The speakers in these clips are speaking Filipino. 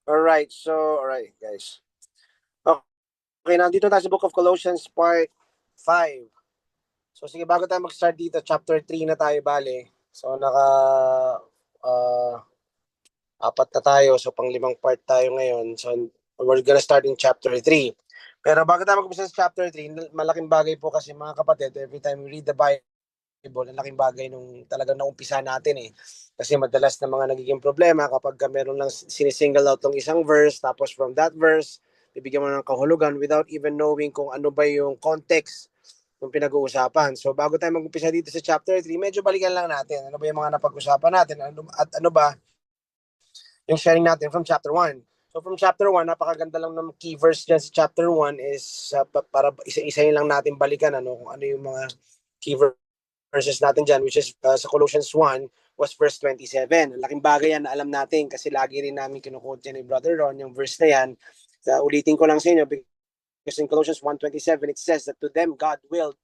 Alright guys. Okay, nandito tayo sa Book of Colossians part 5. So sige, bago tayo mag-start dito, chapter 3 na tayo bale. So uh, apat na tayo, so pang-limang part tayo ngayon. So we're gonna start in chapter 3. Pero bago tayo mag-umpisa sa chapter 3, malaking bagay po kasi mga kapatid, every time we read the Bible, ang laking bagay nung talagang naumpisa natin eh. Kasi madalas na mga nagiging problema kapag meron lang sinisingle out ng isang verse, tapos from that verse, bibigyan mo ng kahulugan without even knowing kung ano ba yung context ng pinag-uusapan. So bago tayo mag-umpisa dito sa chapter 3, medyo balikan lang natin. Ano ba yung mga napag-usapan natin? At ano ba yung sharing natin from chapter 1. So from chapter 1, napakaganda lang ng key verse dyan sa chapter 1 is para isa-isayin lang natin balikan kung ano yung mga key verses natin dyan, which is sa Colossians 1 was verse 27. Laking bagay yan na alam natin kasi lagi rin namin kinukote ni Brother Ron yung verse na yan. Ulitin ko lang sa inyo because in Colossians 1:27 it says that to them God willed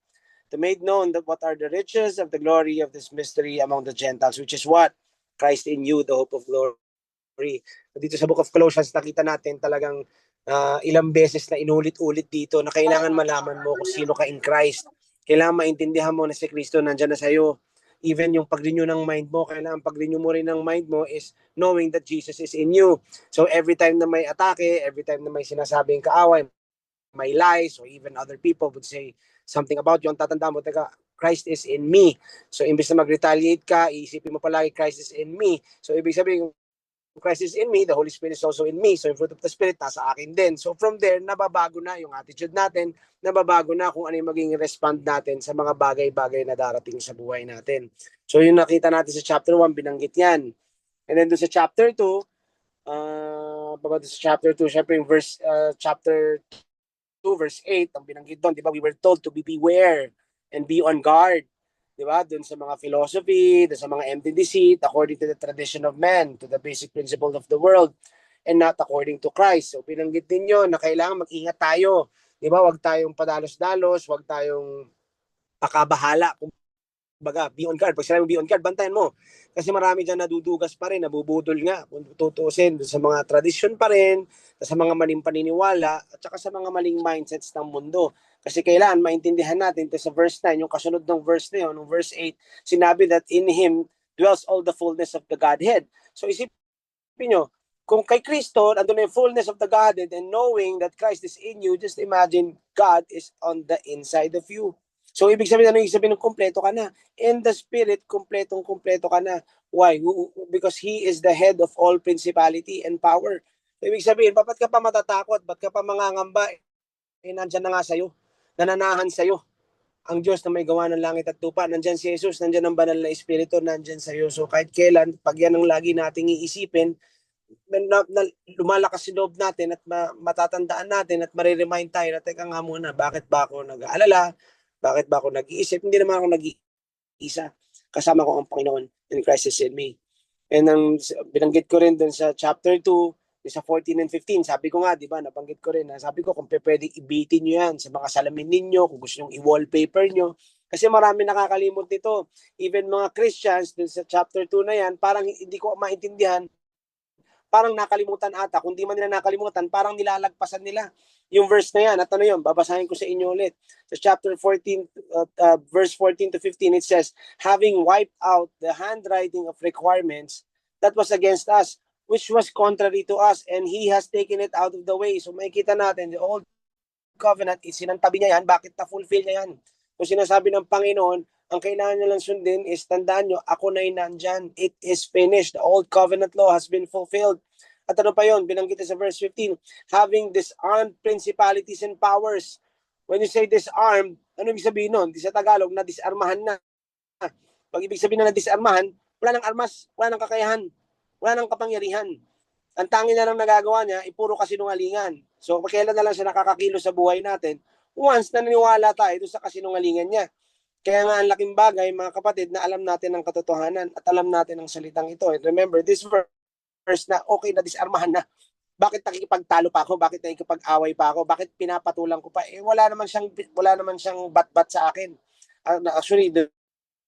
to make known that what are the riches of the glory of this mystery among the Gentiles, which is what? Christ in you, the hope of glory. Dito sa Book of Colossians, nakita natin talagang ilang beses na inulit-ulit dito na kailangan malaman mo kung sino ka in Christ. Kailangan maintindihan mo na si Kristo nandyan na sa'yo. Even yung pag-renew ng mind mo, kailangan pag-renew mo rin ng mind mo is knowing that Jesus is in you. So every time na may atake, every time na may sinasabing kaaway, may lies, or even other people would say something about you, ang tatandaan mo, teka, Christ is in me. So imbis na mag-retaliate ka, iisipin mo palagi, Christ is in me. So ibig sabihin, Christ is in me, the Holy Spirit is also in me. So yung fruit of the Spirit, nasa akin din. So from there, nababago na yung attitude natin, nababago na kung ano yung magiging respond natin sa mga bagay-bagay na darating sa buhay natin. So yung nakita natin sa chapter 1, binanggit yan. And then doon sa chapter 2, sa chapter 2, syempre yung chapter 2, verse 8, ang binanggit doon, di ba, we were told to beware and be on guard. Di ba? Doon sa mga philosophy, doon sa mga empty deceit, according to the tradition of man, to the basic principle of the world, and not according to Christ. So, binanggit din yun na kailangan mag-ingat tayo. Di ba? Huwag tayong padalos-dalos, huwag tayong akabahala. Baga, be on guard. Pag sinabi be on guard, bantayan mo. Kasi marami dyan nadudugas pa rin, nabubudol nga. Kung tutuusin, sa mga tradisyon pa rin, sa mga maling paniniwala, at saka sa mga maling mindsets ng mundo. Kasi kailangan maintindihan natin ito sa verse 9, yung kasunod ng verse na yun, yung verse 8, sinabi that in Him dwells all the fullness of the Godhead. So isipin nyo, kung kay Kristo, andun na yung fullness of the Godhead, and knowing that Christ is in you, just imagine God is on the inside of you. So, ibig sabihin, ano yung sabihin ng kumpleto ka na? In the Spirit, kumpletong-kumpleto ka na. Why? Because He is the head of all principality and power. So, ibig sabihin, ba't ka pa matatakot? Ba't ka pa mangangamba? Nandyan na nga sa'yo. Nananahan sa'yo. Ang Diyos na may gawa ng langit at lupa. Nandyan si Jesus, nandyan ang banal na Espiritu, nandyan sa'yo. So, kahit kailan, pag yan ang lagi nating iisipin, lumalakas si loob natin at matatandaan natin at mariremind tayo na teka nga muna, bakit ba ako nag-aalala? Bakit ba ako nag-iisip? Hindi naman ako nag-iisa. Kasama ko ang Panginoon in Christ is in me. And ang binanggit ko rin dun sa chapter 2, sa 14 and 15, sabi ko nga, di ba, nabanggit ko rin, sabi ko kung pwedeng ibitin nyo yan sa mga salamin ninyo, kung gusto nyo i-wallpaper nyo. Kasi marami nakakalimot nito. Even mga Christians, dun sa chapter 2 na yan, parang hindi ko maintindihan, parang nakalimutan ata. Kung di man nila nakalimutan, parang nilalagpasan nila yung verse na yan. At ano yun, babasahin ko sa inyo ulit. Sa chapter 14, verse 14 to 15, it says, having wiped out the handwriting of requirements that was against us, which was contrary to us, and He has taken it out of the way. So makikita natin, the old covenant, sinantabi niya yan, bakit na-fulfill niya yan? Kung sinasabi ng Panginoon, ang kailangan nyo lang sundin is, tandaan nyo, ako na nandyan. It is finished. The old covenant law has been fulfilled. At ano pa yon? Binanggit sa verse 15, having disarmed principalities and powers. When you say disarmed, ano ibig sabihin nun? Sa Tagalog, na disarmahan na. Pag ibig sabihin na disarmahan, wala nang armas, wala nang kakayahan, wala nang kapangyarihan. Ang tanging na lang nagagawa niya, puro kasinungalingan. So, kailan na lang siya nakakakilo sa buhay natin? Once na naniwala tayo sa kasinungalingan niya. Kaya nga ang laking bagay, mga kapatid, na alam natin ang katotohanan at alam natin ang salitang ito. And remember, this verse na okay na disarmahan na. Bakit nakikipagtalo pa ako? Bakit nakikipag-away pa ako? Bakit pinapatulang ko pa? Wala naman siyang bat-bat sa akin. Actually,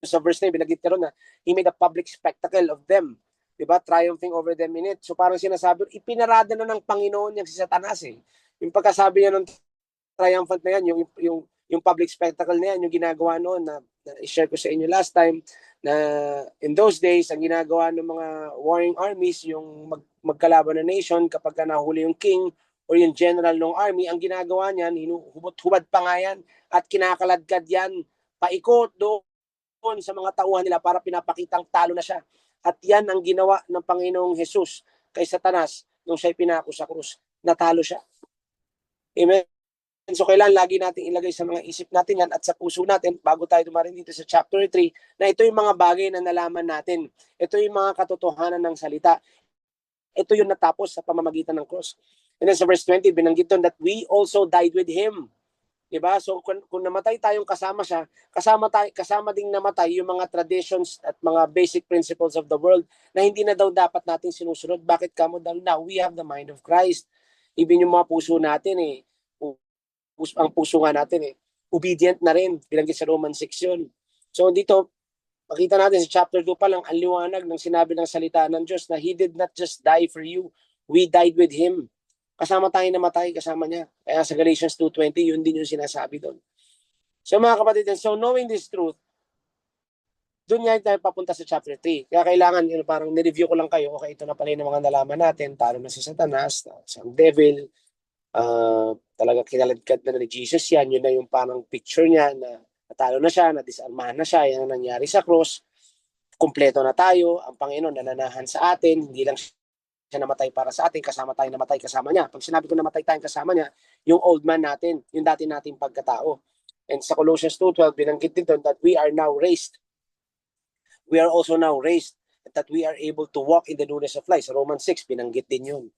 sa verse na binagit ka ron na, He made a public spectacle of them. Diba? Triumphing over them in it. So parang sinasabi, ipinarada na ng Panginoon yung si Satanas eh. Yung pagkasabi niya ng triumphant na yan, yung public spectacle na yan, yung ginagawa noon na i-share ko sa inyo last time, na in those days, ang ginagawa ng mga warring armies, yung magkalaban na nation, kapag nahuli yung king or yung general ng army, ang ginagawa niyan, hubad pa nga yan, at kinakaladkad yan, paikot doon sa mga tauhan nila para pinapakitang talo na siya. At yan ang ginawa ng Panginoong Jesus kay Satanas nung siya'y pinako sa krus. Natalo siya. Amen. So kailangan lagi natin ilagay sa mga isip natin yan at sa puso natin bago tayo dumarin dito sa chapter 3 na ito yung mga bagay na nalaman natin. Ito yung mga katotohanan ng salita. Ito yung natapos sa pamamagitan ng cross. And then sa verse 20, binanggit doon that we also died with Him. Diba? So kung namatay tayong kasama siya, kasama ding namatay yung mga traditions at mga basic principles of the world na hindi na daw dapat natin sinusunod. Bakit kamo daw now? We have the mind of Christ. Even yung mga puso natin ang puso nga natin obedient na rin. Binanggit sa Romans 6 yun. So dito, makita natin sa chapter 2 pa lang, ang liwanag ng sinabi ng salita ng Diyos na He did not just die for you. We died with Him. Kasama tayo namatay, kasama niya. Kaya sa Galatians 2:20, yun din yung sinasabi doon. So mga kapatid, so knowing this truth, doon nga tayo papunta sa chapter 3. Kaya kailangan, parang nireview ko lang kayo, okay, ito na pala yung mga nalaman natin, talo na si Satanas, si devil, talaga kinaladkad na ni Jesus yan, yun na yung parang picture niya na natalo na siya, na-disarmahan na siya, yan ang nangyari sa cross, kumpleto na tayo, ang Panginoon nananahan sa atin, hindi lang siya namatay para sa atin, kasama tayo namatay kasama niya. Pag sinabi ko namatay tayong kasama niya, yung old man natin, yung dati nating pagkatao. And sa Colossians 2:12, binanggit dito that we are now raised. We are also now raised, that we are able to walk in the newness of life. Sa Romans 6, binanggit din yun.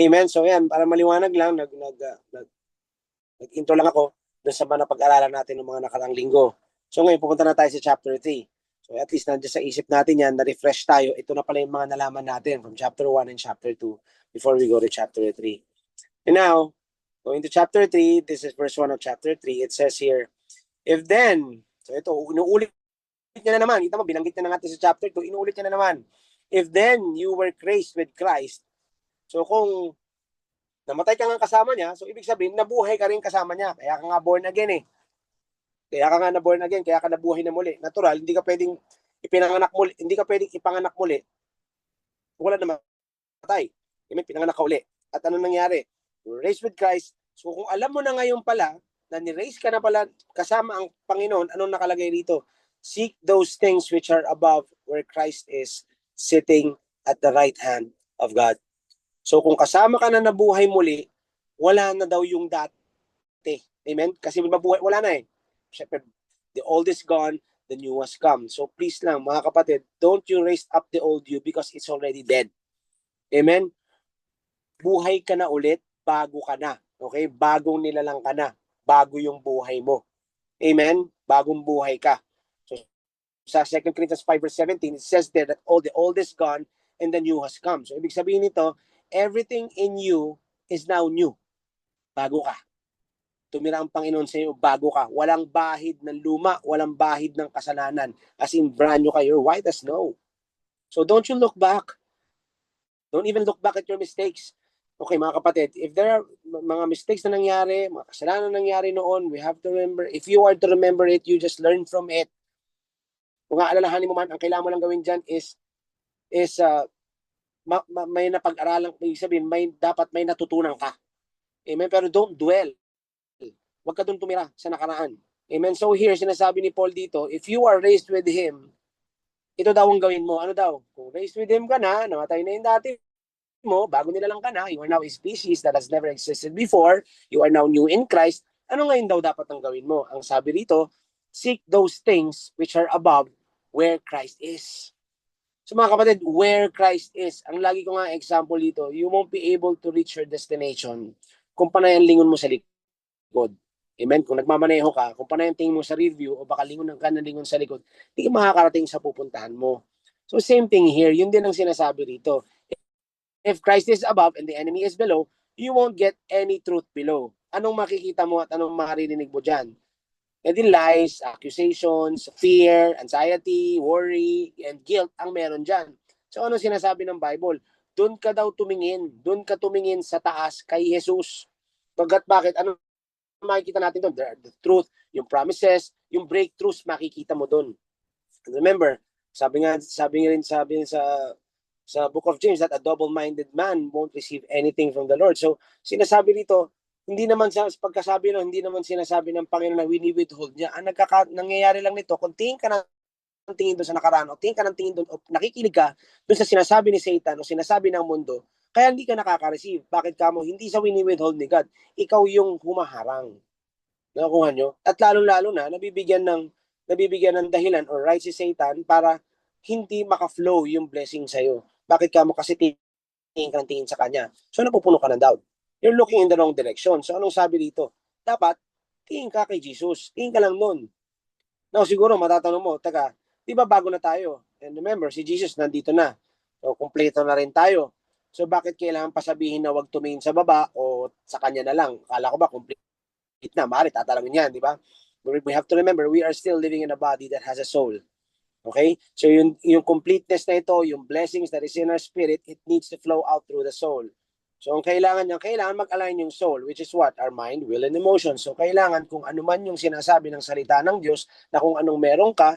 Amen? So yan, para maliwanag lang, nag-intro lang ako doon sa mga napag-aralan natin ng mga nakarang linggo. So ngayon, pupunta na tayo sa chapter 3. So at least nandiyan sa isip natin yan, na-refresh tayo. Ito na pala yung mga nalaman natin from chapter 1 and chapter 2 before we go to chapter 3. And now, going to chapter 3, this is verse 1 of chapter 3. It says here, if then, so ito, inuulit niya na naman. Kita mo, binanggit niya na natin sa chapter 2, inuulit niya na naman. If then you were raised with Christ, so kung namatay ka nga kasama niya, so ibig sabihin, nabuhay ka rin kasama niya. Kaya ka nga born again Kaya ka nga na born again, kaya ka nabuhay na muli. Natural, hindi ka pwedeng ipinanganak muli, hindi ka pwedeng ipanganak muli. Wala na matay. May pinanganak ka uli. At ano nangyari? You're raised with Christ. So kung alam mo na ngayon pala, na ni-raise ka na pala kasama ang Panginoon, anong nakalagay rito? Seek those things which are above where Christ is sitting at the right hand of God. So kung kasama ka na nabuhay muli, wala na daw yung dati. Amen? Kasi mabuhay, wala na Siyempre, the old is gone, the new has come. So please lang, mga kapatid, don't you raise up the old you because it's already dead. Amen? Buhay ka na ulit, bago ka na. Okay? Bagong nilalang ka na. Bago yung buhay mo. Amen? Bagong buhay ka. So, sa 2 Corinthians 5 verse 17, it says there that all the old is gone and the new has come. So, ibig sabihin nito, everything in you is now new. Bago ka. Tumira ang Panginoon sa iyo, bago ka. Walang bahid ng luma, walang bahid ng kasalanan. As in, brand new ka, you're white as snow. So don't you look back. Don't even look back at your mistakes. Okay, mga kapatid, if there are mga mistakes na nangyari, mga kasalanan na nangyari noon, we have to remember, if you are to remember it, you just learn from it. Kung aalalahanin mo man, ang kailangan mo lang gawin dyan is may napag-aralan, ibig sabihin, dapat may natutunan ka. Amen? Pero don't dwell. Huwag ka doon tumira sa nakaraan. Amen? So here, sinasabi ni Paul dito, if you are raised with Him, ito daw ang gawin mo. Ano daw? Kung raised with Him ka na, namatay na yung dati mo, bago nilalang ka na, you are now a species that has never existed before, you are now new in Christ, ano ngayon daw dapat ang gawin mo? Ang sabi rito, seek those things which are above where Christ is. So mga kapatid, where Christ is, ang lagi ko nga example dito, you won't be able to reach your destination kung panay ang lingon mo sa likod. Amen? Kung nagmamaneho ka, kung panay ang tingin mo sa review o baka lingon ka na lingon sa likod, hindi ka makakarating sa pupuntahan mo. So same thing here, yun din ang sinasabi rito. If Christ is above and the enemy is below, you won't get any truth below. Anong makikita mo at anong maririnig mo dyan? E di lies, accusations, fear, anxiety, worry, and guilt ang meron dyan. So ano sinasabi ng Bible? Doon ka daw tumingin. Doon ka tumingin sa taas kay Jesus. Bakit? Ano makikita natin doon? The truth, yung promises, yung breakthroughs, makikita mo doon. Remember, sabi sa book of James that a double-minded man won't receive anything from the Lord. So, sinasabi dito, hindi naman sa pagkasabi no, hindi naman sinasabi ng Panginoon na wini-withhold niya. Ang nangyayari lang nito, kung tingin ka ng tingin doon sa nakaraan o tingin ka ng tingin doon o nakikinig ka doon sa sinasabi ni Satan o sinasabi ng mundo, kaya hindi ka nakaka-receive. Bakit ka mo? Hindi sa wini-withhold ni God. Ikaw yung humaharang. Nakuha nyo? At lalong-lalo na, nabibigyan ng dahilan or right si Satan para hindi maka-flow yung blessing sa'yo. Bakit ka mo? Kasi tingin ka ng tingin sa kanya. So, napupuno ka ng doubt. You're looking in the wrong direction. So, anong sabi dito? Dapat, tingin ka kay Jesus. Tingin ka lang nun. Now, siguro, matatanong mo, taga, di ba bago na tayo? And remember, si Jesus nandito na. So, kumpleto na rin tayo. So, bakit kailangan pasabihin na wag tumingin sa baba o sa kanya na lang? Kala ko ba, complete na, maaari tatalangin yan, di ba? We have to remember, we are still living in a body that has a soul. Okay? So yung completeness na ito, yung blessings that is in our spirit, it needs to flow out through the soul. So ang kailangan mag-align yung soul, which is what? Our mind, will, and emotion. So kailangan kung ano man yung sinasabi ng salita ng Diyos, na kung anong meron ka,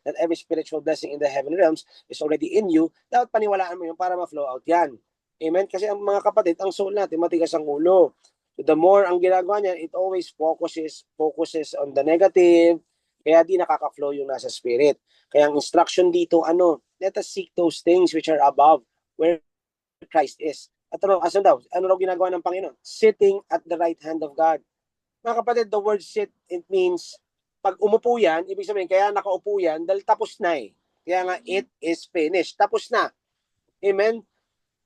that every spiritual blessing in the heavenly realms is already in you, dapat paniwalaan mo yun para ma-flow out yan. Amen? Kasi ang mga kapatid, ang soul natin, matigas ang ulo. So the more ang ginagawa niya, it always focuses on the negative, kaya di nakaka-flow yung nasa spirit. Kaya ang instruction dito, let us seek those things which are above, where Christ is. At asan daw? Ano daw ginagawa ng Panginoon? Sitting at the right hand of God. Mga kapatid, the word sit, it means, pag umupo yan, ibig sabihin, kaya nakaupo yan, dahil tapos na eh. Kaya nga, it is finished. Tapos na. Amen?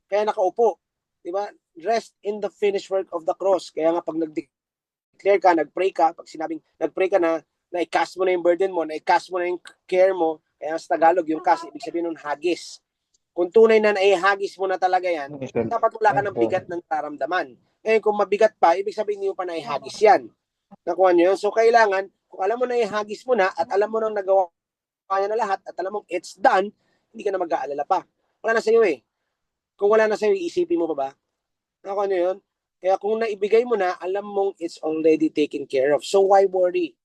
Kaya nakaupo. Diba? Rest in the finished work of the cross. Kaya nga, pag nag-declare ka, nag-pray ka, pag sinabing, nag-pray ka na i-cast mo na yung burden mo, na-i-cast mo na yung care mo, kaya sa Tagalog, yung cast, ibig sabihin nun, hagis. Kung tunay na naihagis mo na talaga yan, dapat wala ka ng bigat ng taramdaman. Ngayon, kung mabigat pa, ibig sabihin niyo pa naihagis yan. Nakuha niyo yun? So, kailangan, kung alam mo na ihagis mo na, at alam mo nang nagawa niya na lahat, at alam mo it's done, hindi ka na mag-aalala pa. Wala na sa'yo eh. Kung wala na sa'yo, iisipin mo pa ba? Nakuha niyo yun? Kaya kung naibigay mo na, alam mong it's already taken care of. So, why worry?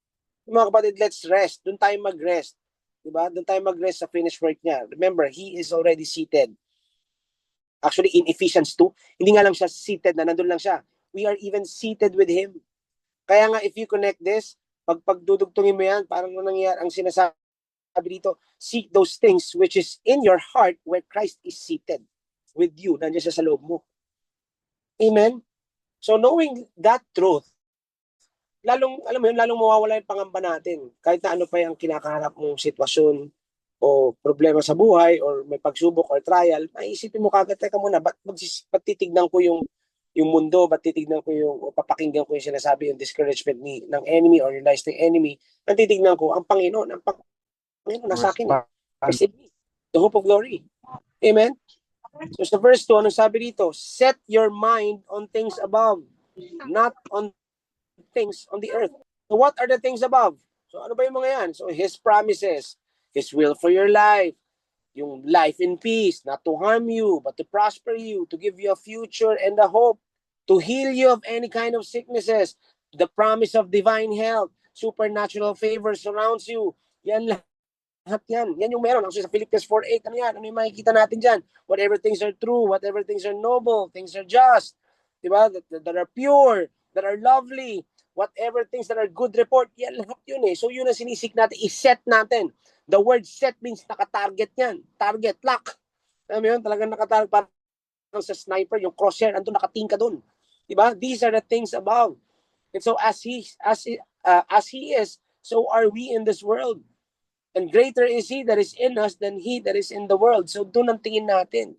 Mga kapatid, let's rest. Doon tayo mag-rest. Diba? Doon tayo mag-rest sa finished work niya. Remember, He is already seated. Actually, in Ephesians 2, hindi nga lang siya seated na nandun lang siya. We are even seated with Him. Kaya nga, if you connect this, pagdudugtungin mo yan, parang nangyayari, ang sinasabi dito, seek those things which is in your heart where Christ is seated with you. Nandiyan siya sa loob mo. Amen? So, knowing that truth, lalong mawawala yung pangamba natin. Kahit na ano pa yung kinakaharap mong sitwasyon o problema sa buhay or may pagsubok or trial, maisipin mo kagad, teka muna, ba't titignan ko yung mundo, ba't titignan ko o papakinggan ko yung sinasabi, yung discouragement ng enemy or yung lies ng enemy, ang titignan ko, ang Panginoon nasa akin. The hope of glory. Amen? So sa verse 2, anong sabi dito? Set your mind on things above, not on things on the earth. So what are the things above? So ano ba yung mga yan? So His promises, His will for your life, yung life in peace, not to harm you, but to prosper you, to give you a future and a hope, to heal you of any kind of sicknesses, the promise of divine health, supernatural favor surrounds you. Yan lahat yan. Yan yung meron. Actually sa Philippians 4:8, ano yan? Ano yung makikita natin dyan? Whatever things are true, whatever things are noble, things are just, diba? That are pure, that are lovely, whatever things that are good report, yan lahat yun eh. So yun ang sinisik natin, iset natin. The word set means naka-target yan. Target, lock. Alam mo yun, talagang nakatarget, parang sa sniper, yung crosshair, andun nakating ka dun. Diba? These are the things above. And so as he is, so are we in this world. And greater is He that is in us than he that is in the world. So doon ang tingin natin.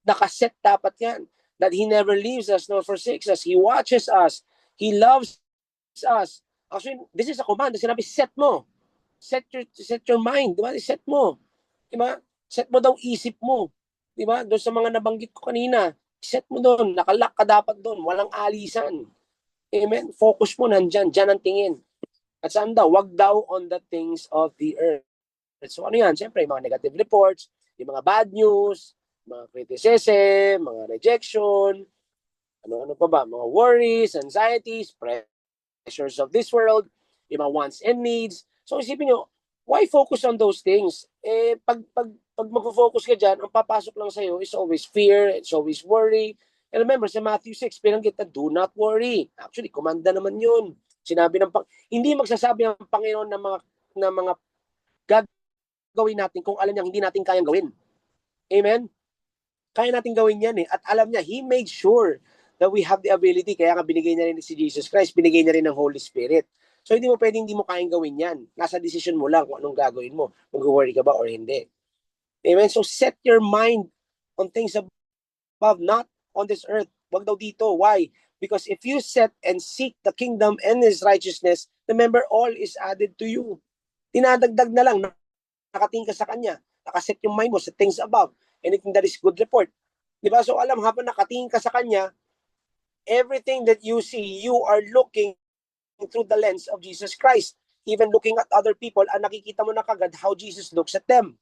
Nakaset dapat yan. That He never leaves us nor forsakes us. He watches us. He loves us. Actually, this is a command. Sinabi, set mo. Set your mind. Diba? Set mo. Diba? Set mo daw isip mo. Diba? Doon sa mga nabanggit ko kanina. Set mo doon. Nakalock ka dapat doon. Walang alisan. Amen? Focus mo nandyan. Diyan ang tingin. At saan daw? Wag daw on the things of the earth. So ano yan? Siyempre, mga negative reports, Yung mga bad news, mga criticism, mga rejection, ano pa ba, mga worries, anxieties, pressures of this world, yung mga wants and needs. So isipin nyo, why focus on those things? Pag mag-focus ka dyan, ang papasok lang sa'yo is always fear, it's always worry. And remember, sa Matthew 6, pinanggit na, do not worry. Actually, komanda naman yun. Sinabi ng hindi magsasabi ang Panginoon ng mga gagawin natin kung alam niya hindi natin kayang gawin. Amen? Kaya natin gawin yan eh. At alam niya, He made sure that we have the ability. Kaya nga binigay niya rin si Jesus Christ, binigay niya rin ng Holy Spirit. So hindi mo pwedeng hindi mo kayang gawin yan. Nasa decision mo lang kung anong gagawin mo. Kung worry ka ba or hindi. Amen? So set your mind on things above, not on this earth. Wag daw dito. Why? Because if you set and seek the kingdom and His righteousness, remember, all is added to you. Tinadagdag na lang, nakatingin ka sa Kanya. Nakaset yung mind mo sa things above. Anything that is good report. Diba? So alam, habang nakatingin ka sa Kanya, everything that you see, you are looking through the lens of Jesus Christ. Even looking at other people, nakikita mo na kagad how Jesus looks at them.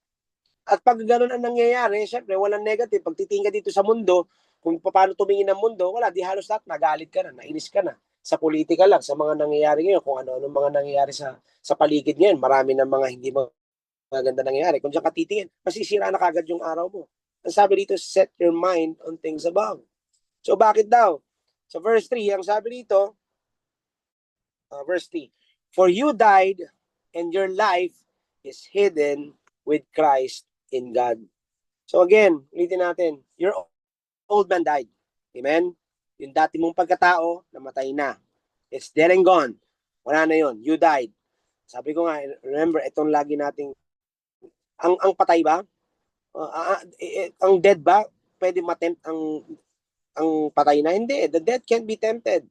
At pag ganun ang nangyayari, syempre, walang negative. Pag titingin ka dito sa mundo, kung paano tumingin ang mundo, wala, di halos lahat, nagalit ka na, nainis ka na. Sa politika lang, sa mga nangyayari ngayon, kung ano-ano mga nangyayari sa paligid ngayon, marami ng mga hindi maganda nangyayari. Kung diyan ka titingin, masisira na kagad yung araw mo. Ang sabi dito, set your mind on things above. So bakit daw? Sa verse 3, ang sabi dito, verse 3, for you died, and your life is hidden with Christ in God. So again, ulitin natin, your old man died. Amen? Yung dati mong pagkatao, namatay na. It's dead and gone. Wala na yon. You died. Sabi ko nga, remember, itong lagi nating, ang patay ba? Ang dead ba? Pwede matempt ang patay na? Hindi. The dead can't be tempted.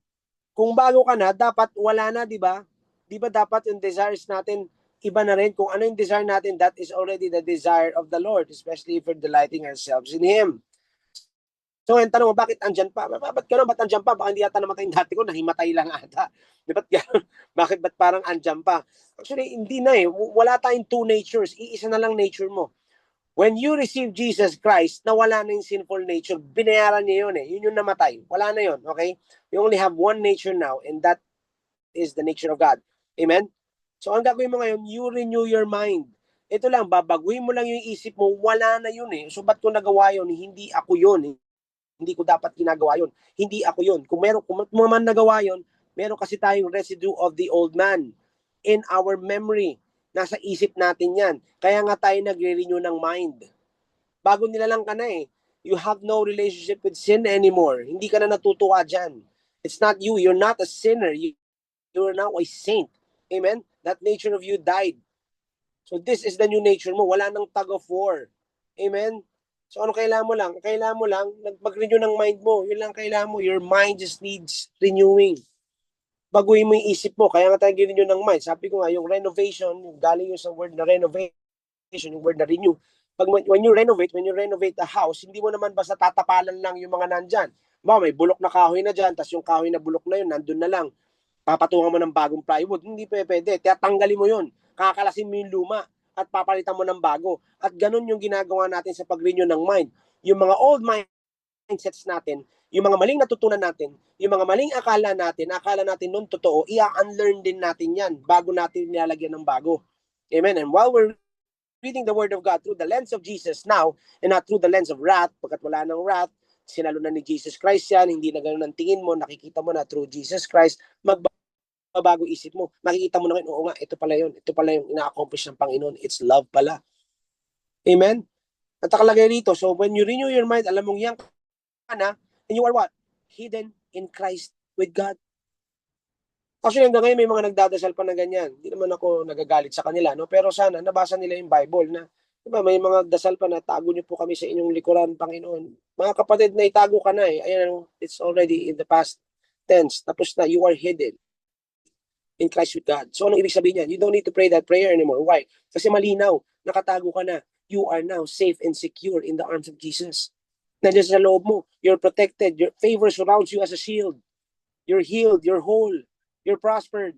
Kung bago ka na, dapat wala na, di ba? Di ba dapat yung desires natin, iba na rin? Kung ano yung desire natin, that is already the desire of the Lord, especially if we're delighting ourselves in Him. So, yung tanong mo, bakit andyan pa? Ba't gano'n? Ba't andyan pa? Baka hindi yata namatay yung dati ko, nahimatay lang ata. Di ba't gano'n? Ba't parang andyan pa? Actually, hindi na eh. Wala tayong two natures. Iisa na lang nature mo. When you receive Jesus Christ, nawala na yung sinful nature. Binayaran niya yun eh. Yun yung namatay. Wala na yun, okay? You only have one nature now, and that is the nature of God. Amen? So, ang gagawin mo ngayon, you renew your mind. Ito lang, babaguhin mo lang yung isip mo, wala na yun eh. So, ba't ko nagawa yun? Hindi ako yun. Hindi ko dapat ginagawa yun. Hindi ako yun. Kung man nagawa yun, meron kasi tayong residue of the old man in our memory. Nasa isip natin yan. Kaya nga tayo nagre-renew ng mind. Bago nilalang ka na eh. You have no relationship with sin anymore. Hindi ka na natutuwa dyan. It's not you. You're not a sinner. You're now a saint. Amen? That nature of you died. So this is the new nature mo. Wala nang tug of war. Amen? So ano kailangan mo lang? Kailangan mo lang mag-renew ng mind mo. Yun lang kailangan mo. Your mind just needs renewing. Baguhin mo yung isip mo. Kaya nga tayo renew ng mind. Sabi ko nga, yung renovation, galing yung sa word na renovation, yung word na renew. When you renovate a house, hindi mo naman basta tatapalan lang yung mga nandyan. May bulok na kahoy na dyan, tapos yung kahoy na bulok na yun, nandun na lang. Papatungan mo ng bagong plywood. Hindi pwede. Tanggalin mo yun. Kakalasin mo yung luma at papalitan mo ng bago. At ganun yung ginagawa natin sa pag-renew ng mind. Yung mga old mindsets natin, yung mga maling natutunan natin, yung mga maling akala natin nun totoo, i-unlearn din natin yan bago natin nilalagyan ng bago. Amen. And while we're reading the Word of God through the lens of Jesus now, and not through the lens of wrath, pagkat wala ng wrath, sinalo na ni Jesus Christ yan, hindi na ganun ang tingin mo, nakikita mo na through Jesus Christ, magbabago isip mo. Makikita mo na ngayon, oo nga, ito pala yung ina-accomplish ng Panginoon. It's love pala. Amen? At nakalagay rito, so when you renew your mind, alam mong yan ka na, and you are what? Hidden in Christ with God. Actually, hanggang ngayon may mga nagdadasal pa na ganyan. Hindi naman ako nagagalit sa kanila, no? Pero sana, nabasa nila yung Bible na, diba, may mga dasal pa na, tago niyo po kami sa inyong likuran, Panginoon. Mga kapatid, na itago ka na eh. Ayan, it's already in the past tense. Tapos na, you are hidden in Christ with God. So, anong ibig sabihin yan? You don't need to pray that prayer anymore. Why? Kasi malinaw, nakatago ka na. You are now safe and secure in the arms of Jesus. Nandiyan sa loob mo. You're protected. Your favor surrounds you as a shield. You're healed. You're whole. You're prospered.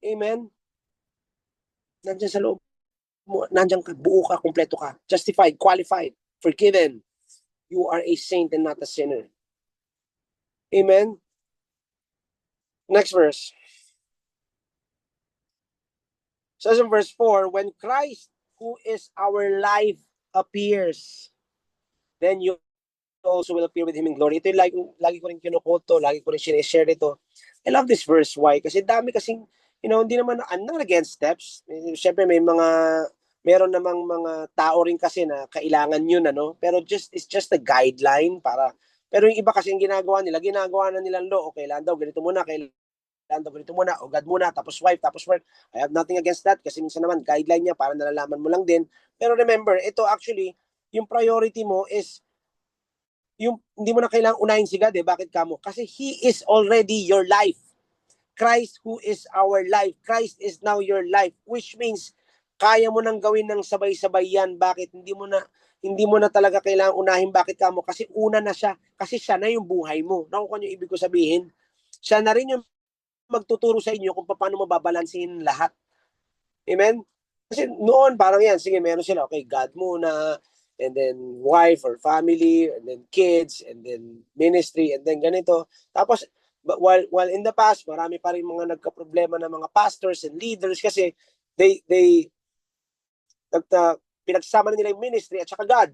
Amen? Nandiyan sa loob mo, nandiyan ka, buo ka, kumpleto ka, justified, qualified, forgiven. You are a saint and not a sinner. Amen? Next verse. Says in verse 4, when Christ, who is our life, appears, then you also will appear with Him in glory. Ito yung lagi ko rin kinukoto, lagi ko rin sinishare ito. I love this verse. Why? Kasi dami kasing, hindi naman, I'm not against steps. Siyempre meron namang mga tao rin kasi na kailangan yun, pero it's just a guideline pero yung iba kasi yung ginagawa na nilang law, okay lang daw, ganito muna, kailangan daw ganito muna, o God muna, tapos wife, tapos work. I have nothing against that kasi minsan naman, guideline niya para nalalaman mo lang din. Pero remember, ito actually, yung priority mo is hindi mo na kailangang unahin si God Bakit kamo? Kasi He is already your life. Christ who is our life. Christ is now your life. Which means, kaya mo nang gawin ng sabay-sabay yan. Bakit? Hindi mo na talaga kailangang unahin. Bakit kamo? Kasi una na siya. Kasi siya na yung buhay mo. Nakuha niyo ibig ko sabihin? Siya na rin yung magtuturo sa inyo kung paano mababalansin lahat. Amen? Kasi noon, parang yan, sige, meron sila, okay, God muna, and then wife or family, and then kids, and then ministry, and then ganito. Tapos, while in the past, marami pa rin mga nagka-problema ng mga pastors and leaders kasi pinagsama na nila yung ministry at saka God.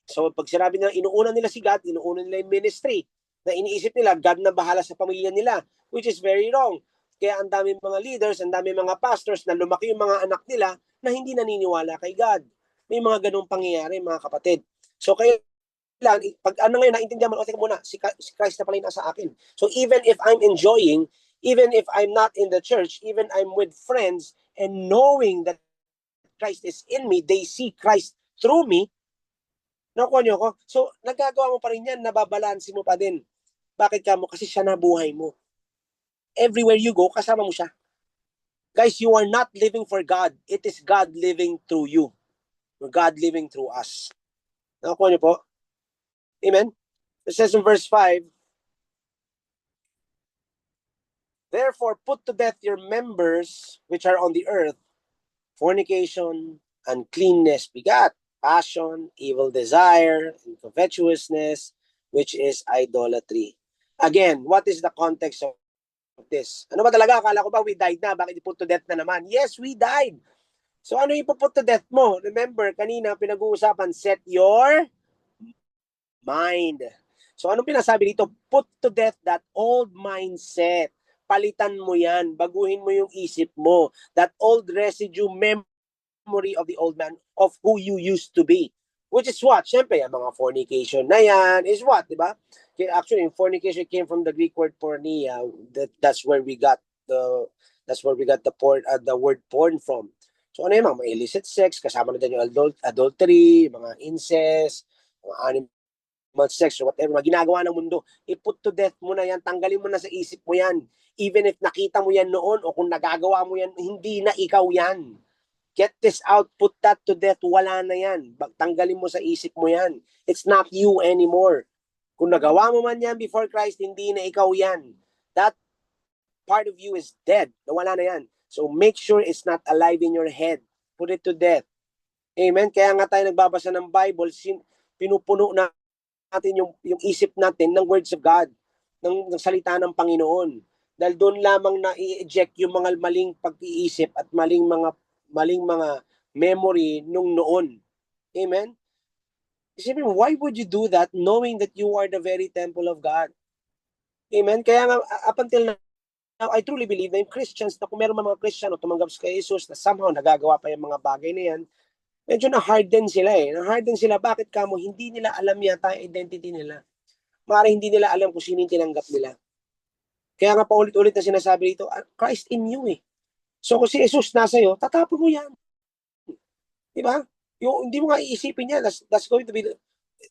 So, pag sinabi nila, inuuna nila si God, inuuna nila yung ministry, na iniisip nila, God na bahala sa pamilya nila, which is very wrong. Kaya ang daming mga leaders, ang daming mga pastors na lumaki yung mga anak nila na hindi naniniwala kay God. May mga ganung pangyayari, mga kapatid. So kaya lang, pag ngayon, naintindihan mo, teka muna, si Christ na pala yung nasa akin. So even if I'm enjoying, even if I'm not in the church, even I'm with friends, and knowing that Christ is in me, they see Christ through me, nakuha niyo ako? So, nagagawa mo pa rin yan, nababalansin mo pa din. Bakit ka mo? Kasi siya na buhay mo. Everywhere you go, kasama mo siya. Guys, you are not living for God. It is God living through you. Or God living through us. Nakuha niyo po? Amen? It says in verse 5, therefore, put to death your members which are on the earth, fornication, uncleanness, begat, passion, evil desire, and covetousness, which is idolatry. Again, what is the context of this? Ano ba talaga? Akala ko ba we died na? Bakit put to death na naman? Yes, we died. So ano yung put to death mo? Remember, kanina pinag-uusapan, set your mind. So anong pinasabi dito? Put to death that old mindset. Palitan mo yan. Baguhin mo yung isip mo. That old residue memory of the old man of who you used to be. Which is what? Siyempre, yung mga fornication na yan is what, di ba? Actually, fornication came from the Greek word porneia. That's where we got the word porn from. So ano yung mga illicit sex, kasama na din yung adultery, mga incest, mga animal sex, or whatever, mga ginagawa ng mundo. I-put to death mo na yan, tanggalin mo na sa isip mo yan. Even if nakita mo yan noon o kung nagagawa mo yan, hindi na ikaw yan. Get this out, put that to death, wala na yan. Tanggalin mo sa isip mo yan. It's not you anymore. Kung nagawa mo man yan before Christ, hindi na ikaw yan. That part of you is dead. Nawala na yan. So make sure it's not alive in your head. Put it to death. Amen? Kaya nga tayo nagbabasa ng Bible, pinupuno natin yung isip natin ng words of God, ng salita ng Panginoon. Dahil doon lamang na i-eject yung mga maling pag-iisip at maling mga memory nung noon. Amen? Isipin mo, why would you do that knowing that you are the very temple of God? Amen? Kaya nga, up until now, I truly believe na yung Christians, na kung meron mga Christian o tumanggap kay Jesus na somehow nagagawa pa yung mga bagay na yan, medyo na-harden sila Na-harden sila. Bakit kamo? Hindi nila alam yata yung identity nila. Maaaring hindi nila alam kung sino yung tinanggap nila. Kaya nga paulit-ulit na sinasabi dito, Christ in you So kung si Jesus nasa iyo, tatapon mo yan. Diba? Hindi mo nga iisipin yan. That's going to be,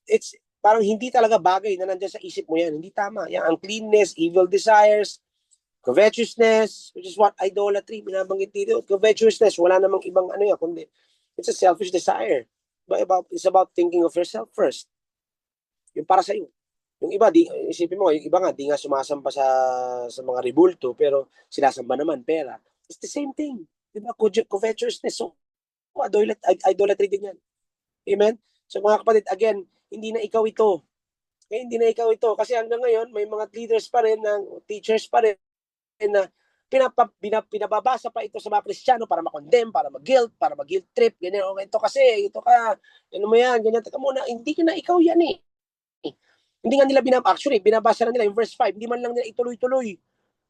it's parang hindi talaga bagay na nandiyan sa isip mo yan. Hindi tama. Yan, uncleanness, evil desires, covetousness, which is what idolatry, binabanggit dito. Covetousness, wala namang ibang yan, kundi it's a selfish desire. It's about thinking of yourself first. Yung para sa iyo. Yung iba, isipin mo, yung iba nga, di nga sumasamba sa mga rebulto, pero sinasamba naman pera. It's the same thing. Diba? Covetousness. So, idolatry din yan. Amen? So mga kapatid, again, hindi na ikaw ito. Okay, hindi na ikaw ito. Kasi hanggang ngayon, may mga leaders pa rin, teachers pa rin, na pinababasa pa ito sa mga Kristiyano para ma-condemn, para mag-guilt, para mag-guilt trip, ganyan. Okay, ito ka, ano mo yan, ganyan. Taka muna, hindi ka na ikaw yan eh. Hindi nga nila actually, binabasa na nila yung verse 5, hindi man lang nila ituloy-tuloy.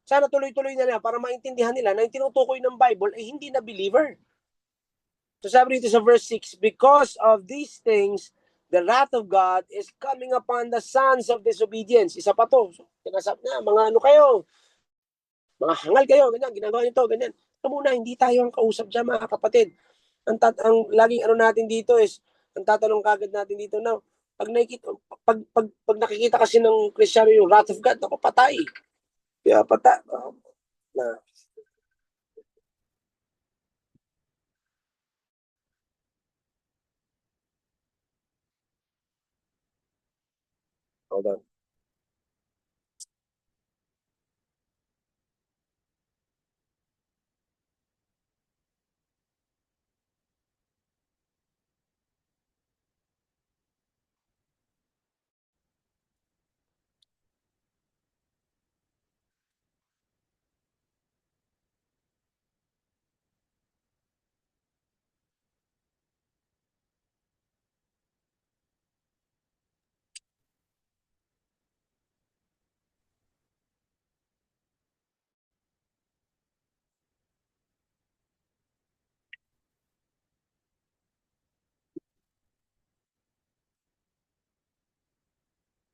Sana tuloy-tuloy na nila para maintindihan nila na yung tinutukoy ng Bible ay hindi na believer. So sabi dito sa verse 6, because of these things, the wrath of God is coming upon the sons of disobedience. Isa pa to. So, sinasabi na, mga ano kayo, mga hangal kayo, ganyan, ginagawa nyo to, ganyan. Ito muna, hindi tayo ang kausap dyan, mga kapatid. Ang laging ano natin dito is, ang tatanong kagad natin dito na, pag nakikita kasi ng Kristiyano yung wrath of God, ako patay. Kaya na. Hold on.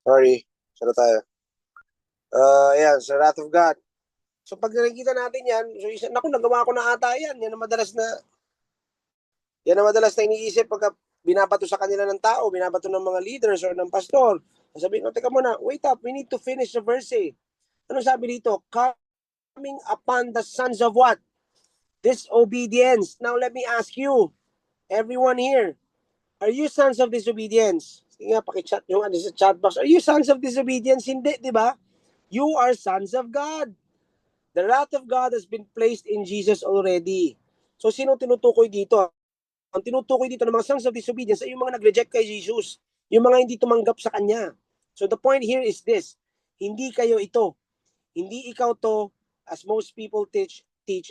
Sorry. Sana tayo. Ayan, sa wrath of God. So pag nakikita natin yan, so naku, nagawa ko na ata yan. Yan ang madalas na iniisip pagka binabato sa kanila ng tao, binabato ng mga leaders or ng pastor. Sabihin ko, teka muna, wait up, we need to finish the verse eh. Ano sabi dito? Coming upon the sons of what? Disobedience. Now let me ask you, everyone here, are you sons of disobedience? Sige nga, pakichat nyo nga sa chat box. Are you sons of disobedience? Hindi, di ba? You are sons of God. The wrath of God has been placed in Jesus already. So, sino tinutukoy dito? Ang tinutukoy dito ng mga sons of disobedience ay yung mga nag-reject kay Jesus. Yung mga hindi tumanggap sa Kanya. So, the point here is this. Hindi kayo ito. Hindi ikaw to, as most people teach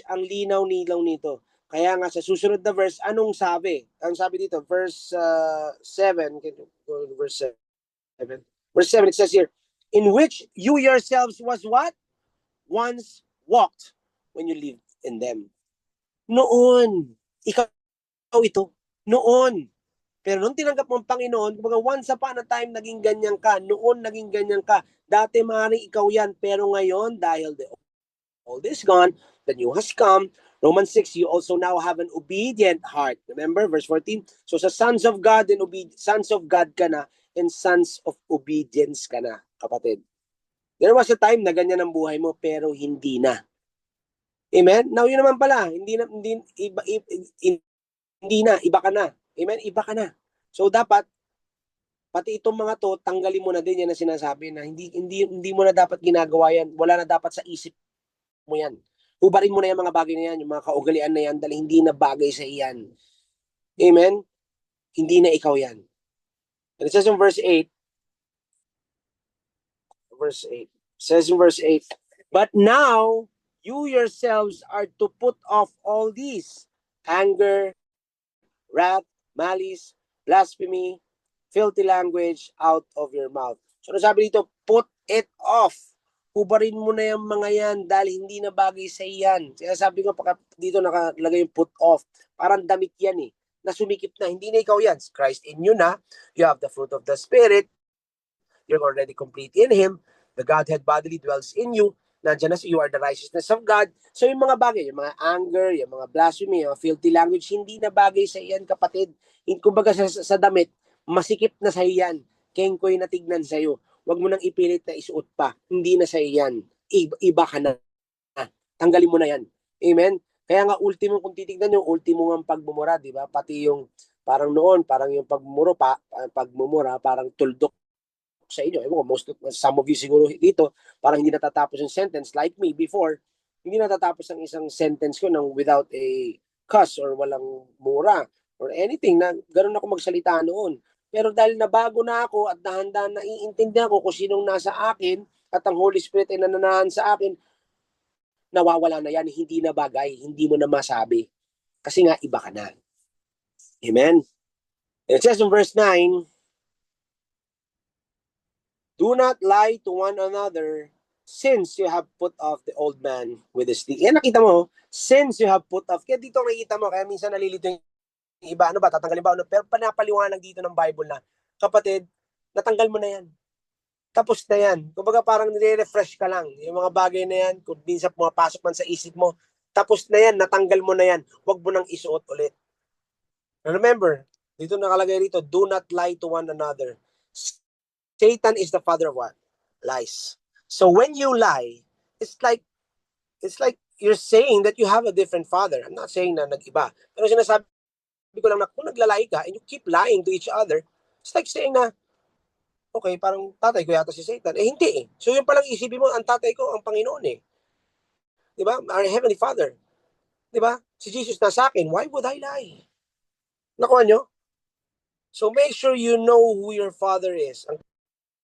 ang linaw-nilaw nito. Kaya nga sa susunod na verse, anong sabi? Ang sabi dito, verse 7, verse 7. Verse 7, it says here, in which you yourselves was what? Once walked when you lived in them. Noon, ikaw ito. Noon. Pero nung tinanggap mo ang Panginoon, kumbaga once upon a time naging ganyan ka, noon naging ganyan ka. Dati maaaring ikaw yan, pero ngayon dahil the old is gone, the new has come. Romans 6, you also now have an obedient heart. Remember, verse 14? So sa sons of God and sons of God ka na, and sons of obedience ka na, kapatid. There was a time na ganyan ang buhay mo, pero hindi na. Amen? Now, yun naman pala, hindi na, iba ka na. Amen? Iba ka na. So, dapat, pati itong mga to, tanggalin mo na din yan na sinasabi na hindi mo na dapat ginagawa yan. Wala na dapat sa isip mo yan. Hubarin mo na yung mga bagay na yan, yung mga kaugalian na yan, dahil hindi na bagay sa iyan. Amen? Hindi na ikaw yan. And it says in verse 8, says in verse 8, but now, you yourselves are to put off all these, anger, wrath, malice, blasphemy, filthy language out of your mouth. So nasabi dito, put it off. Hubarin mo na yung mga yan dahil hindi na bagay sa iyan. Kaya sabi ko, dito nakalagay yung put off. Parang damit yan eh. Nasumikip na. Hindi na ikaw yan. Christ in you na. You have the fruit of the Spirit. You're already complete in Him. The Godhead bodily dwells in you. Nandiyan na, so you are the righteousness of God. So yung mga bagay, yung mga anger, yung mga blasphemy, yung filthy language, hindi na bagay sa iyan, kapatid. Kumbaga sa damit, masikip na sa iyan. Kengkoy na tignan sa iyo. Huwag mo nang ipilit na isuot pa. Hindi na sa iyan. Iba ka na. Tanggalin mo na yan. Amen? Kaya nga, ultimo, kung titignan yung ultimo ng pagmumura, di ba? Pati yung, parang noon, parang yung pagmumura, parang tuldok sa inyo. Some of you siguro dito, parang hindi natatapos yung sentence. Like me before, hindi natatapos ang isang sentence ko without a cuss or walang mura or anything na ganoon ako magsalita noon. Pero dahil nabago na ako at dahan-dahan naiintindihan ko kung sinong nasa akin at ang Holy Spirit ay nananahan sa akin, nawawala na yan, hindi na bagay, hindi mo na masabi. Kasi nga, iba ka na. Amen? It says in verse 9, do not lie to one another since you have put off the old man with his deeds. Yan, nakita mo, since you have put off. Kaya dito nakikita mo, kaya minsan nalilito yung iba, ano ba, tatanggalin ba? Ano? Pero panapaliwanag dito ng Bible na, kapatid, natanggal mo na yan. Tapos na yan. Kumbaga parang nire-refresh ka lang. Yung mga bagay na yan, kung minsan pumapasok man sa isip mo, tapos na yan, natanggal mo na yan. Huwag mo nang isuot ulit. And remember, dito nakalagay rito, do not lie to one another. Satan is the father of what? Lies. So when you lie, it's like you're saying that you have a different father. I'm not saying na nag-iba. Pero sinasabi ko lang na kung naglalay ka and you keep lying to each other, it's like saying na, okay, parang tatay ko yata si Satan. Eh, hindi eh. So yung palang isipin mo, ang tatay ko, ang Panginoon eh. Di ba? Our Heavenly Father. Di ba? Si Jesus na sa akin, why would I lie? Nakuha nyo? So make sure you know who your Father is. Ang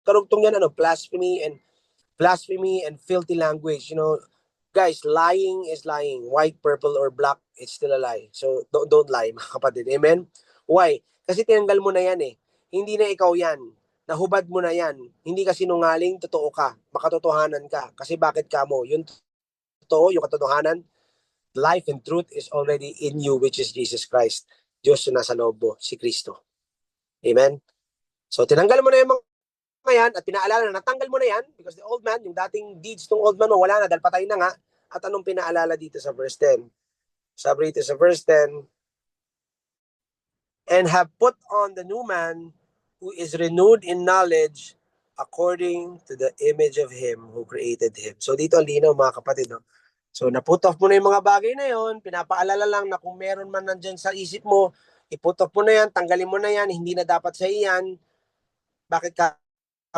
karugtong yan, blasphemy and filthy language. You know, guys, lying is lying. White, purple, or black, it's still a lie. So don't lie, mga kapatid. Amen? Why? Kasi tinanggal mo na yan eh. Hindi na ikaw yan. Nahubad mo na yan. Hindi ka sinungaling, totoo ka. Makatotohanan ka. Kasi bakit ka mo? Yung totoo, yung katotohanan, life and truth is already in you, which is Jesus Christ. Diyos yung nasa loob mo, si Kristo. Amen? So tinanggal mo na yung mga yan at pinaalala na natanggal mo na yan because the old man, yung dating deeds ng old man mo, wala na dahil patay na nga. At anong pinaalala dito sa verse 10? Sabi dito sa verse 10, and have put on the new man who is renewed in knowledge according to the image of him who created him. So dito ang linaw mga kapatid. No? So naput off mo na yung mga bagay na yon, pinapaalala lang na kung meron man nandyan sa isip mo, iput off mo na yan, tanggalin mo na yan, hindi na dapat sa iyan. Bakit ka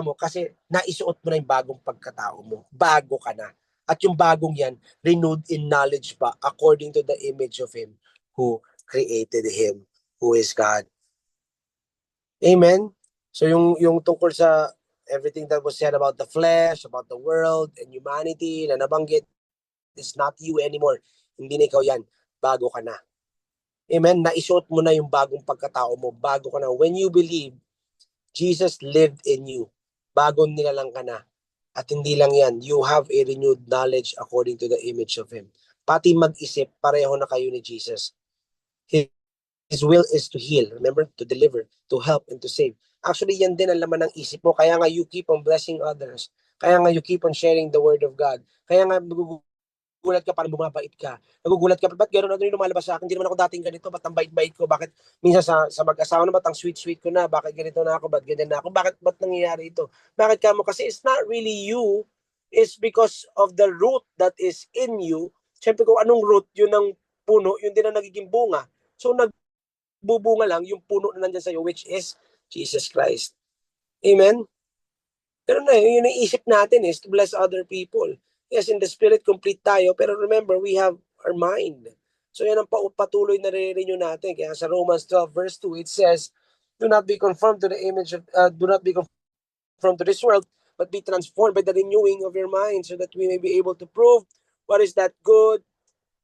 mo? Kasi naisuot mo na yung bagong pagkatao mo. Bago ka na. At yung bagong yan, renewed in knowledge pa according to the image of him who created him, who is God. Amen? So yung tungkol sa everything that was said about the flesh, about the world, and humanity, na nabanggit, is not you anymore. Hindi na ikaw yan. Bago ka na. Amen? Naisuot mo na yung bagong pagkatao mo. Bago ka na. When you believe, Jesus lived in you. Bagong nilalang ka na. At hindi lang yan, you have a renewed knowledge according to the image of Him. Pati mag-isip, pareho na kayo ni Jesus. His will is to heal, remember? To deliver, to help, and to save. Actually, yan din ang laman ng isip mo. Kaya nga you keep on blessing others. Kaya nga you keep on sharing the word of God. Kaya nga nagugulat ka, parang bumabait ka. Nagugulat ka, ba't gano'n yung lumalabas sa akin? Hindi naman ako dating ganito, ba't ang bait-bait ko? Bakit minsan sa mag-asawa na ba't ang sweet-sweet ko na? Bakit ganito na ako? Ba't ganyan na ako? Ba't nangyayari ito? Bakit ka mo? Kasi it's not really you. It's because of the root that is in you. Siyempre kung anong root, yun ang puno, yun din ang nagiging bunga. So nagbubunga lang yung puno na nandyan sa'yo, which is Jesus Christ. Amen? Pero na, yun yung isip natin is to bless other people. Yes, in the spirit, complete tayo. Pero remember, we have our mind. So yan ang patuloy na re-renew natin. Kaya sa Romans 12 verse 2, it says, do not be conformed to the image of, do not be conformed to this world, but be transformed by the renewing of your mind so that we may be able to prove what is that good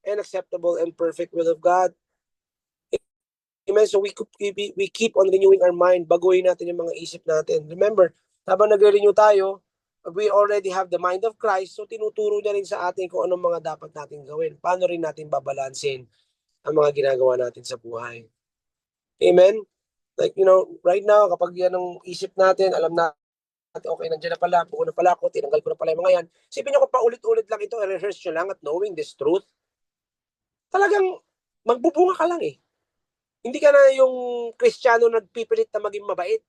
and acceptable and perfect will of God. Amen? So we keep on renewing our mind. Baguhin natin yung mga isip natin. Remember, habang nagre-renew tayo, we already have the mind of Christ, so tinuturo niya rin sa atin kung anong mga dapat natin gawin. Paano rin natin babalansin ang mga ginagawa natin sa buhay. Amen? Like, right now, kapag yan ang isip natin, alam natin, okay, nandiyan na pala, buo na pala ako, tinanggal ko na pala yung mga yan. Isipin nyo kung paulit-ulit lang ito, i-rehearse nyo lang at knowing this truth, talagang magbubunga ka lang eh. Hindi ka na yung Kristiyano nagpipilit na maging mabait.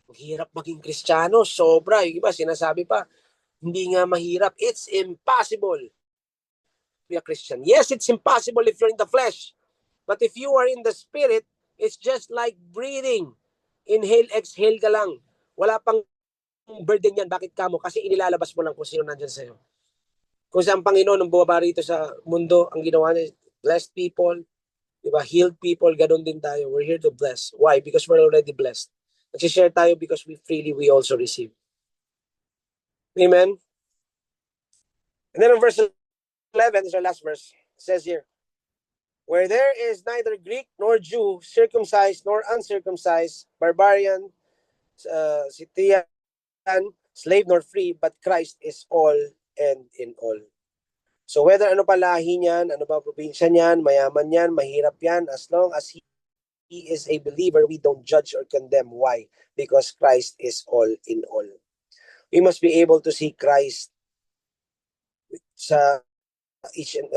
Ang hirap maging Kristiyano, sobra. Yung iba, sinasabi pa, hindi nga mahirap. It's impossible to be a Christian. Yes, it's impossible if you're in the flesh. But if you are in the spirit, it's just like breathing. Inhale, exhale ka lang. Wala pang burden yan. Bakit ka mo? Kasi inilalabas mo lang kung sino nandyan sa'yo. Kung saan Panginoon nung bumaba rito sa mundo, ang ginawa niya, blessed people, Diba? Healed people, ganun din tayo. We're here to bless. Why? Because we're already blessed. Nagsishare tayo because we also receive. Amen? And then in verse 11 is our last verse. It says here, where there is neither Greek nor Jew, circumcised nor uncircumcised, barbarian, Scythian, slave nor free, but Christ is all and in all. So whether ano pa lahi niyan, ano ba probinsya niyan, mayaman yan, mahirap yan, as long as he is a believer, we don't judge or condemn. Why? Because Christ is all in all. We must be able to see Christ sa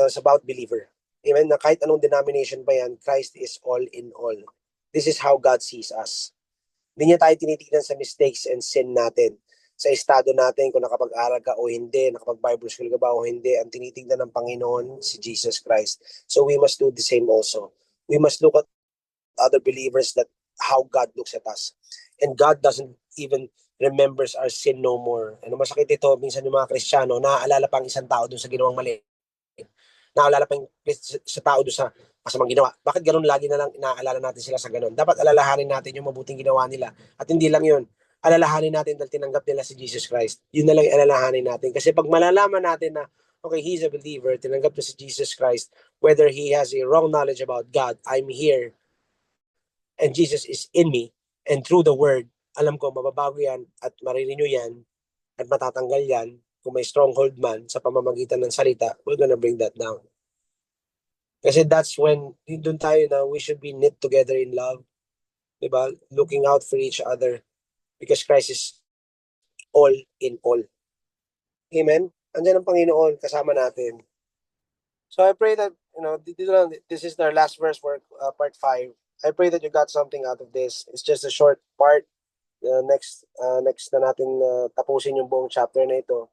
sa bawat believer. Amen? Na kahit anong denomination pa yan, Christ is all in all. This is how God sees us. Hindi niya tayo tinitignan sa mistakes and sin natin. Sa estado natin, kung nakapag-aral ka o hindi, nakapag-Bible school ka ba o hindi, ang tinitignan ng Panginoon, si Jesus Christ. So we must do the same also. We must look at other believers that how God looks at us. And God doesn't even remembers our sin no more. Ano masakit ito, minsan yung mga Kristiyano, naaalala pang isang tao dun sa ginawang mali. Naaalala pa yung sa tao doon sa masamang ginawa. Bakit ganun lagi na lang inaalala natin sila sa ganun? Dapat alalahanin natin yung mabuting ginawa nila. At hindi lang yun, alalahanin natin dahil tinanggap nila si Jesus Christ. Yun na lang alalahanin natin. Kasi pag malalaman natin na, okay, he's a believer, tinanggap niya si Jesus Christ, whether he has a wrong knowledge about God, I'm here, and Jesus is in me, and through the Word, alam ko, mababago yan, at marirenew yan, at matatanggal yan, kung may stronghold man, sa pamamagitan ng salita, we're gonna bring that down. Kasi that's when, doon tayo na we should be knit together in love. Diba? Looking out for each other. Because Christ is all in all. Amen? Andiyan ang Panginoon, kasama natin. So I pray that, this is our last verse for part 5. I pray that you got something out of this. It's just a short part. Next na natin tapusin yung buong chapter na ito.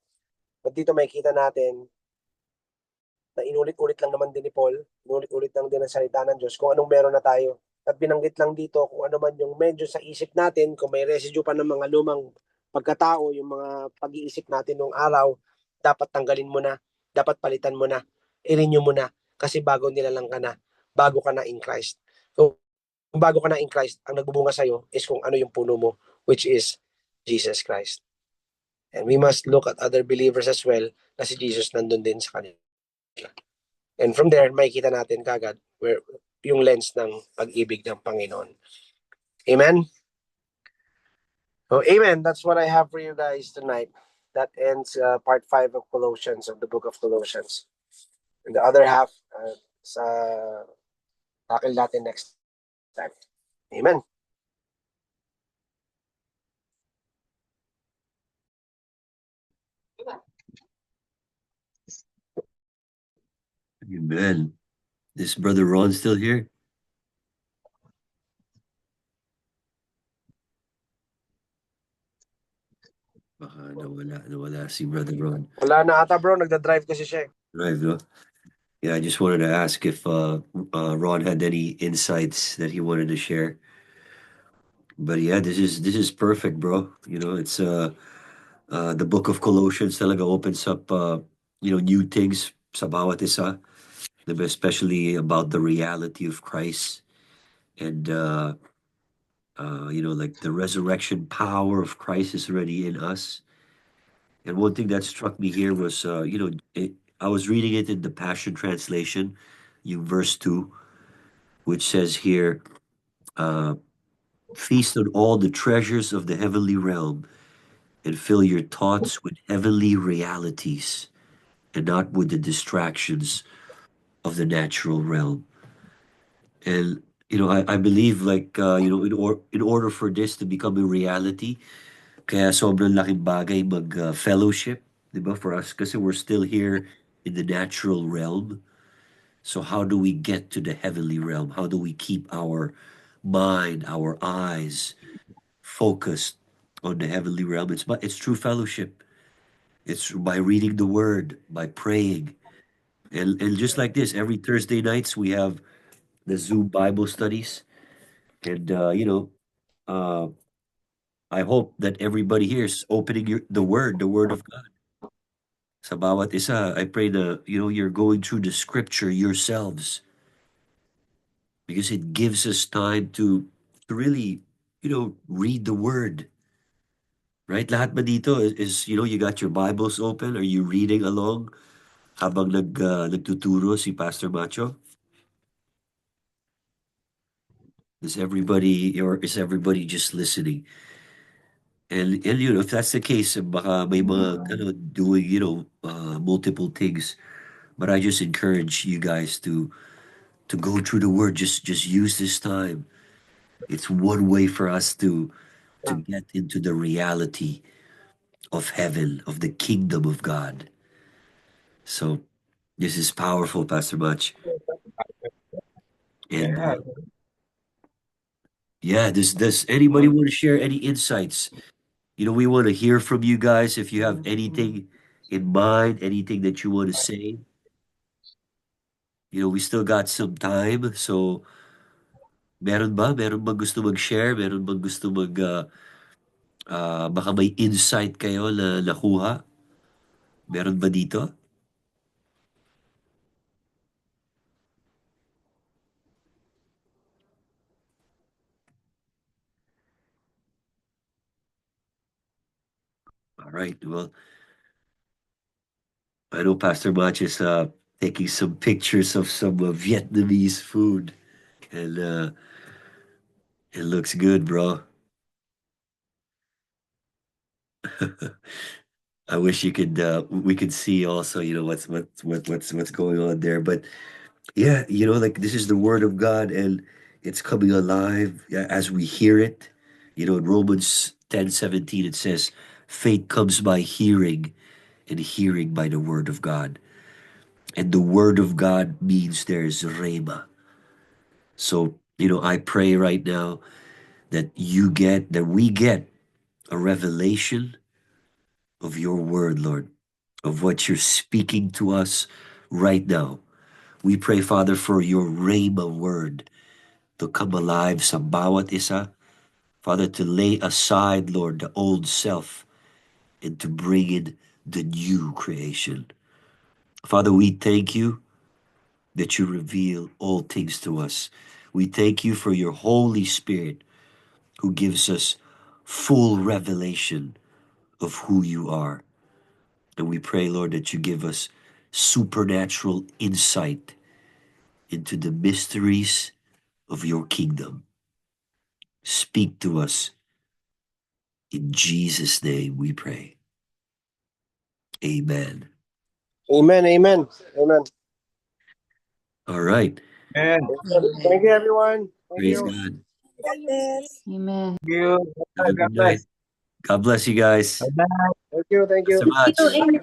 But dito makikita natin na inulit-ulit lang naman din ni Paul, inulit-ulit lang din ang salita ng Diyos kung anong meron na tayo. At binanggit lang dito kung ano man yung medyo sa isip natin, kung may residue pa ng mga lumang pagkatao, yung mga pag-iisip natin nung araw, dapat tanggalin mo na, dapat palitan mo na, i-renew mo na, kasi bago nilalang ka na, bago ka na in Christ. So, kung bago ka na in Christ, ang nagbubunga sa'yo is kung ano yung puno mo, which is Jesus Christ. And we must look at other believers as well na si Jesus nandun din sa kanila. And from there, makikita natin kagad where yung lens ng pag-ibig ng Panginoon. Amen? So, amen. That's what I have for you guys tonight. That ends part 5 of Colossians, of the book of Colossians. And the other half, sa tackle natin next time. Amen. Amen. Is Brother Ron still here? Baka nawala si Brother Ron. Wala na ata bro, nagda-drive kasi siya. Right, no? Yeah, I just wanted to ask if Ron had any insights that he wanted to share. But yeah, this is perfect, bro. It's the book of Colossians talaga opens up new things sa bawat isa, especially about the reality of Christ and like the resurrection power of Christ is already in us. And one thing that struck me here was, I was reading it in the Passion Translation, verse 2, which says here, uh, feast on all the treasures of the heavenly realm and fill your thoughts with heavenly realities and not with the distractions of the natural realm. And, I believe like, in order for this to become a reality, kaya sobrang laking bagay mag-fellowship, di ba, for us kasi we're still here in the natural realm. So how do we get to the heavenly realm? How do we keep our mind, our eyes focused on the heavenly realm? It's true fellowship. It's by reading the word, by praying. And just like this, every Thursday nights we have the Zoom Bible studies. And uh I hope that everybody here is opening the word of God. Sa bawat isa, I pray that, you're going through the scripture yourselves. because it gives us time to really, read the word. Right? Lahat ba dito is, you got your Bibles open? Are you reading along habang nagtuturo si Pastor Macho? Or is everybody just listening? And if that's the case, baka may mga doing, multiple things. But I just encourage you guys to go through the word. Just use this time. It's one way for us to get into the reality of heaven, of the kingdom of God. So this is powerful, Pastor Much. And yeah, does anybody want to share any insights? We want to hear from you guys. If you have anything in mind, anything that you want to say, we still got some time. So meron ba? Meron bang gusto mag-share? Meron bang gusto baka may insight kayo na nakuha? Meron ba dito? All right. Well, I know Pastor Mach is taking some pictures of some Vietnamese food, and it looks good, bro. I wish we could see also, what's going on there. But yeah, like this is the word of God, and it's coming alive as we hear it. In Romans 10:17 it says, faith comes by hearing, and hearing by the word of God. And the word of God means there's rhema. So, I pray right now that we get a revelation of your word, Lord, of what you're speaking to us right now. We pray, Father, for your rhema word to come alive sa bawat isa. Father, to lay aside, Lord, the old self and to bring in the new creation. Father, we thank you that you reveal all things to us. We thank you for your Holy Spirit who gives us full revelation of who you are. And we pray, Lord, that you give us supernatural insight into the mysteries of your kingdom. Speak to us. In Jesus' name we pray. Amen. Amen, amen, amen. All right. Thank you, everyone. Thank Praise you. God. Amen. Have a good night. God bless you guys. Thank you, thank you. Thanks so much. Amen.